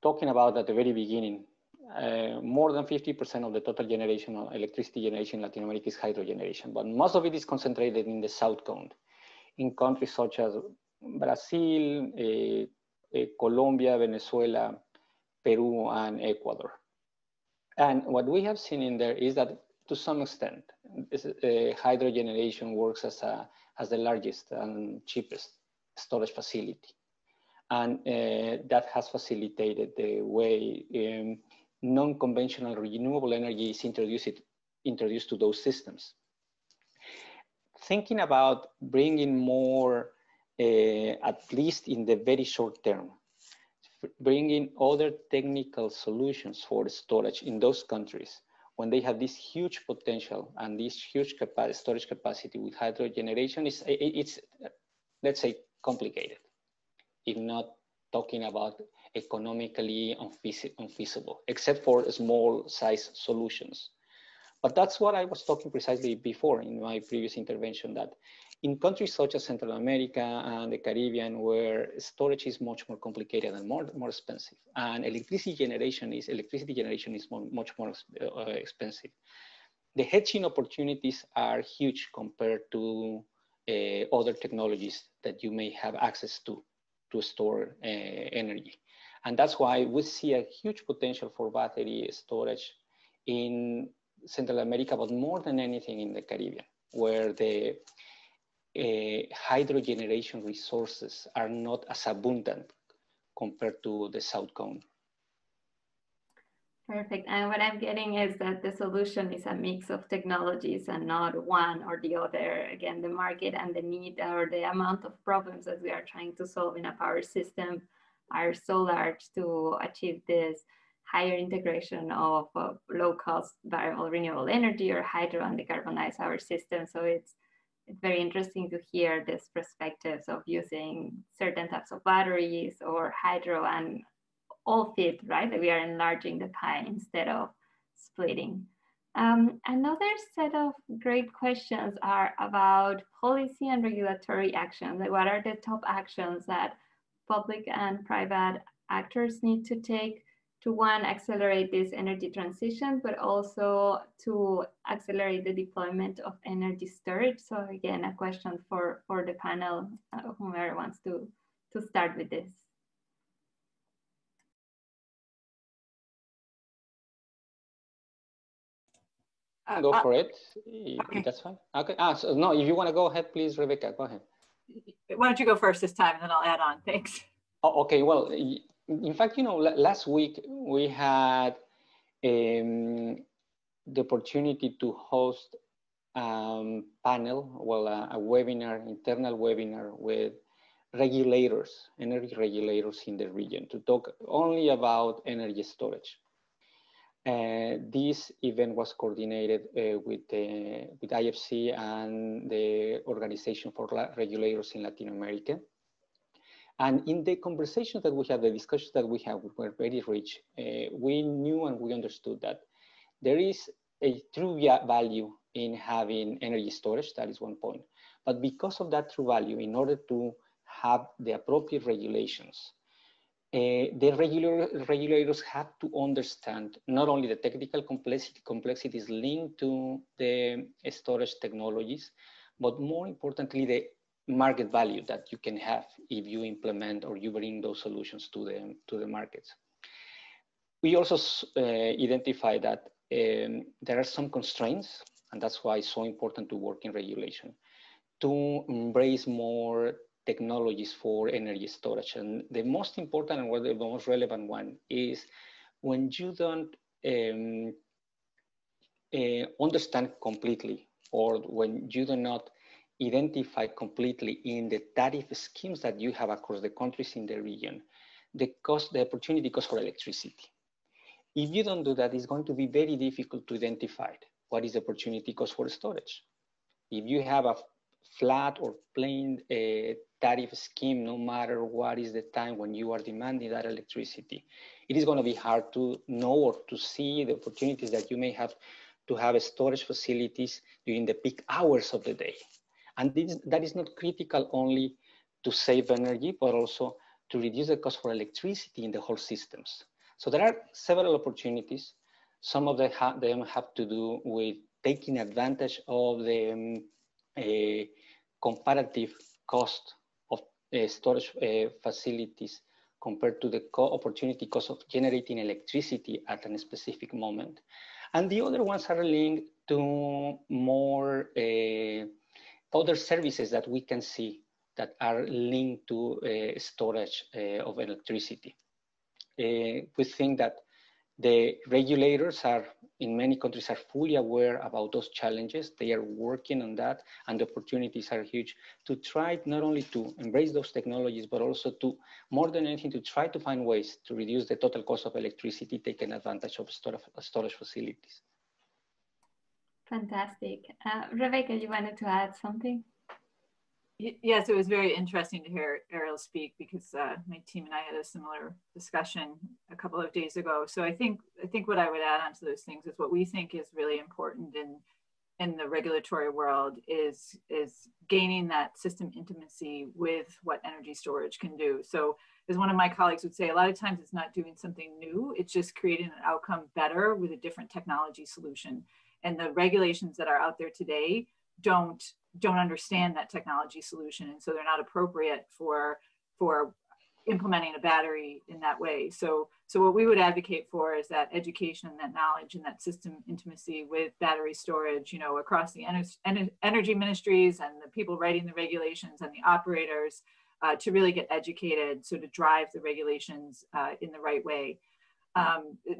talking about at the very beginning, more than 50% of the total generation of electricity generation in Latin America is hydro generation, but most of it is concentrated in the South Cone, in countries such as Brazil, Colombia, Venezuela, Peru, and Ecuador. And what we have seen in there is that, to some extent, hydro generation works as the largest and cheapest storage facility. And that has facilitated the way non-conventional renewable energy is introduced to those systems. Thinking about bringing more, at least in the very short term, bringing other technical solutions for storage in those countries when they have this huge potential and this huge storage capacity with hydro generation, it's, let's say, complicated, if not talking about economically unfeasible, except for small size solutions. But that's what I was talking precisely before in my previous intervention, that in countries such as Central America and the Caribbean, where storage is much more complicated and more expensive, and electricity generation is much more expensive, the hedging opportunities are huge compared to other technologies that you may have access to store energy. And that's why we see a huge potential for battery storage in Central America, but more than anything in the Caribbean, where the hydro generation resources are not as abundant compared to the South Cone. Perfect. And what I'm getting is that the solution is a mix of technologies and not one or the other. Again, the market and the need or the amount of problems that we are trying to solve in a power system are so large to achieve this higher integration of low-cost variable renewable energy or hydro and decarbonize our system. So it's very interesting to hear this perspectives of using certain types of batteries or hydro and all fit, right? That we are enlarging the pie instead of splitting. Another set of great questions are about policy and regulatory actions. Like, what are the top actions that public and private actors need to take to, one, accelerate this energy transition, but also to accelerate the deployment of energy storage? So again, a question for the panel, whomever wants to start with this. Go for it. Okay. That's fine. Okay. So no, if you want to go ahead, please, Rebecca, go ahead. Why don't you go first this time, and then I'll add on. Thanks. Oh, okay. Well, in fact, last week we had the opportunity to host panel, a webinar, internal webinar with regulators, energy regulators in the region, to talk only about energy storage. This event was coordinated with IFC and the Organization for Regulators in Latin America. And in the conversations that we had, the discussions that we had were very rich. We knew and we understood that there is a true value in having energy storage. That is one point. But because of that true value, in order to have the appropriate regulations, the regulators have to understand not only the technical complexities linked to the storage technologies, but more importantly, the market value that you can have if you implement or you bring those solutions to the markets. We also identify that there are some constraints, and that's why it's so important to work in regulation, to embrace more technologies for energy storage. And the most important and the most relevant one is when you don't understand completely, or when you do not identify completely in the tariff schemes that you have across the countries in the region, the opportunity cost for electricity. If you don't do that, it's going to be very difficult to identify what is the opportunity cost for storage. If you have a flat or plain tariff scheme, no matter what is the time when you are demanding that electricity, it is going to be hard to know or to see the opportunities that you may have to have storage facilities during the peak hours of the day. And that is not critical only to save energy, but also to reduce the cost for electricity in the whole systems. So there are several opportunities. Some of them have to do with taking advantage of the comparative cost of storage facilities compared to the opportunity cost of generating electricity at a specific moment. And the other ones are linked to more other services that we can see that are linked to storage of electricity. We think that the regulators are, in many countries, are fully aware about those challenges. They are working on that, and the opportunities are huge to try not only to embrace those technologies, but also to, more than anything, to try to find ways to reduce the total cost of electricity, taking advantage of storage facilities. Fantastic. Rebecca, you wanted to add something? Yes, it was very interesting to hear Ariel speak, because my team and I had a similar discussion a couple of days ago. So I think what I would add on to those things is what we think is really important in the regulatory world is gaining that system intimacy with what energy storage can do. So as one of my colleagues would say, a lot of times it's not doing something new, it's just creating an outcome better with a different technology solution. And the regulations that are out there today don't understand that technology solution, and so they're not appropriate for implementing a battery in that way. So what we would advocate for is that education and that knowledge and that system intimacy with battery storage, you know, across the energy ministries and the people writing the regulations and the operators to really get educated, so to drive the regulations in the right way.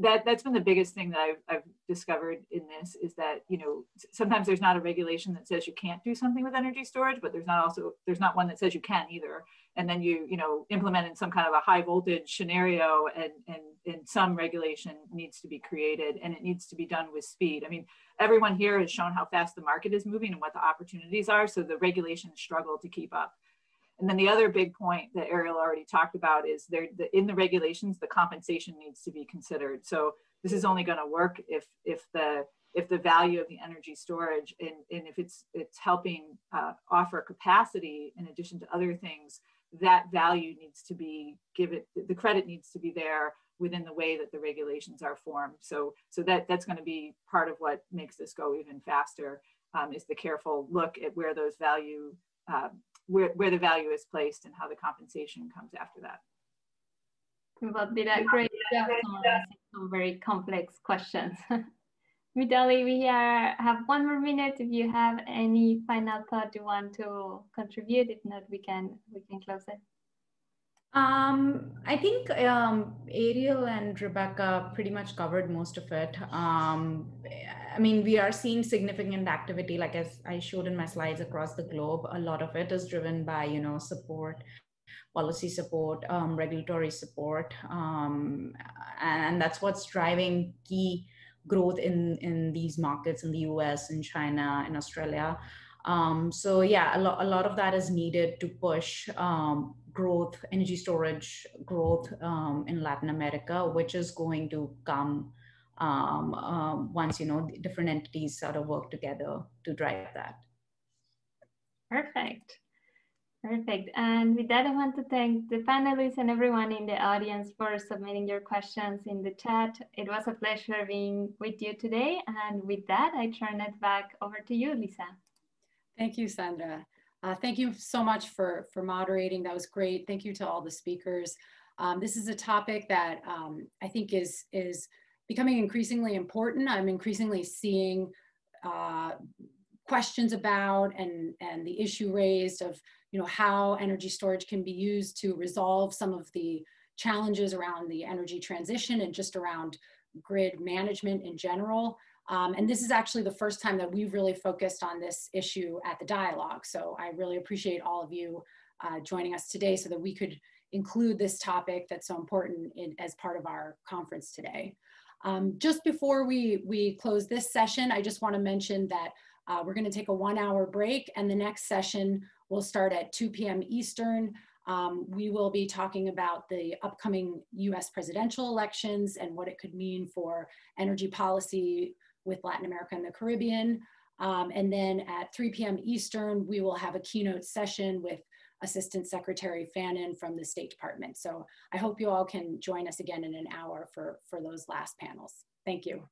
That's been the biggest thing that I've discovered in this, is that, you know, sometimes there's not a regulation that says you can't do something with energy storage, but there's not one that says you can either. And then you know, implement in some kind of a high voltage scenario, and some regulation needs to be created, and it needs to be done with speed. I mean, everyone here has shown how fast the market is moving and what the opportunities are, so the regulations struggle to keep up. And then the other big point that Ariel already talked about is in the regulations, the compensation needs to be considered. So this is only going to work if the value of the energy storage and if it's helping offer capacity in addition to other things, that value needs to be given, the credit needs to be there within the way that the regulations are formed. So that's going to be part of what makes this go even faster, is the careful look at where those value where the value is placed and how the compensation comes after that. Well, did a great job summarizing some very complex questions. Mitalee, we have 1 more minute. If you have any final thought you want to contribute, if not, we can close it. I think Ariel and Rebecca pretty much covered most of it. I mean, we are seeing significant activity, like as I showed in my slides, across the globe. A lot of it is driven by, you know, support, policy support, regulatory support, and that's what's driving key growth in these markets in the US, in China, in Australia. So yeah, a lot of that is needed to push growth, energy storage growth in Latin America, which is going to come once, you know, different entities sort of work together to drive that. Perfect. And with that, I want to thank the panelists and everyone in the audience for submitting your questions in the chat. It was a pleasure being with you today. And with that, I turn it back over to you, Lisa. Thank you, Sandra. Thank you so much for moderating. That was great. Thank you to all the speakers. This is a topic that I think is becoming increasingly important. I'm increasingly seeing questions about and the issue raised of how energy storage can be used to resolve some of the challenges around the energy transition and just around grid management in general. And this is actually the first time that we've really focused on this issue at the dialogue. So I really appreciate all of you joining us today so that we could include this topic that's so important as part of our conference today. Just before we close this session, I just want to mention that we're going to take a 1-hour break, and the next session will start at 2 p.m. Eastern. We will be talking about the upcoming US presidential elections and what it could mean for energy policy with Latin America and the Caribbean. And then at 3 p.m. Eastern, we will have a keynote session with Assistant Secretary Fannin from the State Department. So I hope you all can join us again in an hour for those last panels. Thank you.